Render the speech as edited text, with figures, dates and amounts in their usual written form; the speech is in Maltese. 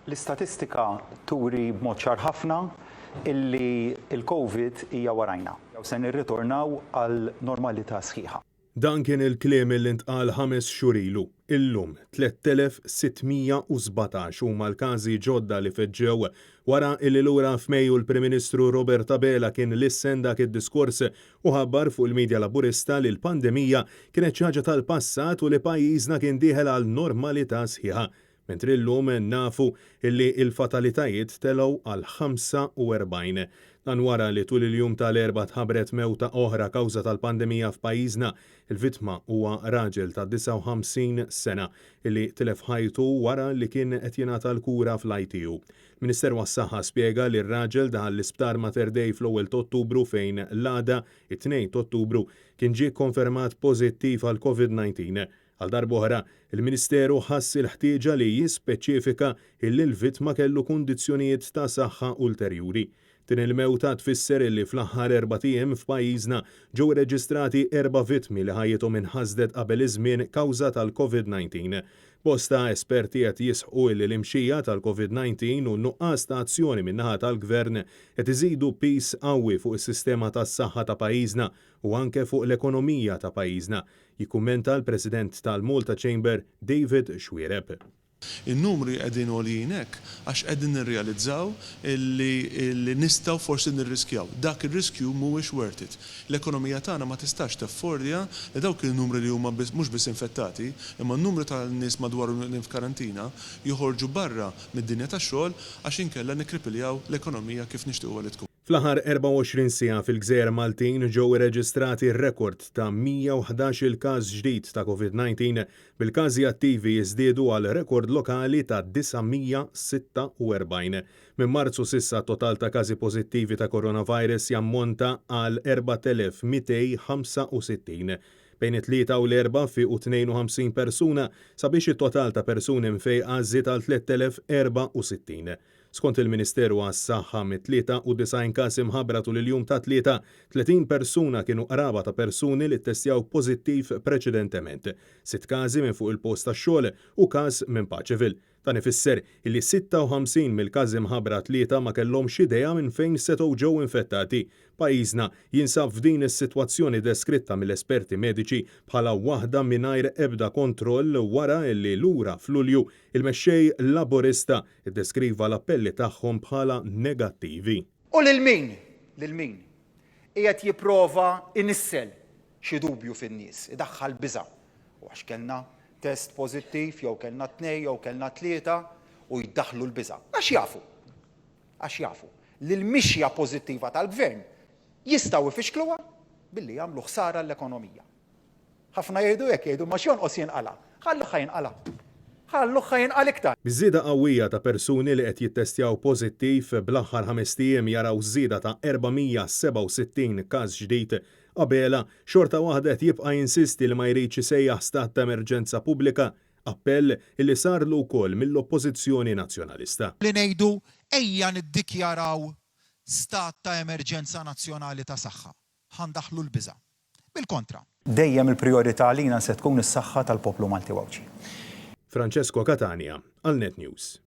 L-istatistika turi b'mod ċar ħafna illi il-COVID hija warajna. Se nirritornaw għal normalità sħiħa. Dan kien il-kliem li ntqal 5 xhur ilu. Illum 3617 huma l-każi ġodda li feġġew wara illi lura f'Mejju l-Prim Ministru Robert Abela kien lissen dak id-diskors u ħabbar fuq il-medja laburista li l-pandemija kienet xi ħaġa tal-passat u li pajjiżna kien dieħel għal normalità sħiħa. Mentri llum nafu illi il-fatalitajiet telgħu għal 45. Dan wara li tul il-jum tal-erba tħabbret mewta oħra kawża tal-pandemija f'pajjiżna, il-vittma huwa raġel ta' 59 sena illi tilef ħajtu wara li kien qed jingħata l-kura fl-ITU. Ministeru għas-Saħħa spjega li r-raġel daħal l-isptar Mater Dei fl-ewwel ta' Ottubru fejn l-għada it-2 ta' Ottubru kien ġie konfermat pożittiv għal COVID-19. Għal darb'oħra, il-Ministeru ħass il-ħtieġa li jispeċifika illi l-vittma kellu kundizzjonijiet ta' saħħa ulterjuri. Din il-mewta tfisser illi fl-aħħar 4 ijiem f'pajjiżna ġew reġistrati 4 vittmi li ħajjithom inħasdet qabel iż-żmien kawża tal-COVID-19. Bosta esperti qed jisħu illi l-imxija tal-COVID-19 u n-nuqqas ta' azzjoni min-naħa tal-Gvern qed iżidu pis qawwi fuq is-sistema tas-saħħa ta' pajjiżna u anke fuq l-ekonomija ta' pajjiżna, jikkummenta l-President tal-Malta Chamber David Xwiereb. Il-numri qegħdin għolin hekk għax qegħdin nirrealizzaw li nistgħu forsi nirriskjaw. Dak ir-riskju mhuwiex worth it. L-ekonomija tagħna ma tistax taffordja li dawk il-numri li huma mhux biss infettati, imma n-numru tal-nies madwar f'karantina joħorġu barra mid-dinja tax-xogħol għax inkella nikkrippiljaw l-ekonomija kif nixtiequ li tkun. Fl-aħħar 24 siegħa fil-Gżejjer Maltin ġew irreġistrati rekord ta' 111 il-każ ġdid ta' COVID-19 bil-każi attivi jiżdiedu għal rekord lokali ta' 946. Minn Marzu s'issa total ta' każi pożittivi ta' coronavirus jammonta għal 4265. Bejn it-3 u l-4 fi 52 persuna sabiex it-total ta' persuni mfejqa żied għal 3064. Skont il-Ministeru għas-Saħħa mit-93 każ imħabbra tul il-jum ta' 30 persuna kienu qraba ta' persuni li ttestjaw pożittiv preċedentement, 6 każi minn fuq il-post tax-xogħol u każ minn Paċeville. Dan ifisser illi 56 mill-każi imħabbra 3 ma kellhomx idea minn fejn setgħu ġew infettati. Pajjiżna jinsab f'din is-sitwazzjoni deskritta mill-esperti mediċi bħala waħda mingħajr ebda kontroll wara li lura f'Lulju il-mexxej laburista iddeskriva l-appelli tagħhom bħala negattivi. U lil min qiegħed jipprova inissel xi dubju fin-nies, idaħħal biża' u għax kellna test pożittiv jew kellna 2 jew kellna 3 u jiddaħħlu l-biża'. Għax jafu li l-mixja pożittiva tal-Gvern jistgħu ifixkluha billi jagħmlu ħsara l-ekonomija. Ħafna jgħidu hekk jgħidu ma x'jonqos jinqala. Ħalluħha jinqal iktar. Biżieda qawwija ta' persuni li qed jittestjaw pożittiv bl-aħħar 5 ijiem jaraw żieda ta' 467 każ ġdid. Abela xorta waħda qed jibqa' jinsisti li ma jridx isejjaħ stat ta' emerġenza pubblika, appell illi sarlu wkoll mill-Oppożizzjoni Nazzjonalista. Li ngħidu ejja niddikjaraw stat ta' emerġenza nazzjonali ta' saħħa. Ħandaħlu l-biża'. Bil-kontra. Dejjem il-prijorità għalina se tkun is-saħħa tal-poplu Malti Wawċi. Francesco Catania, għal Net News.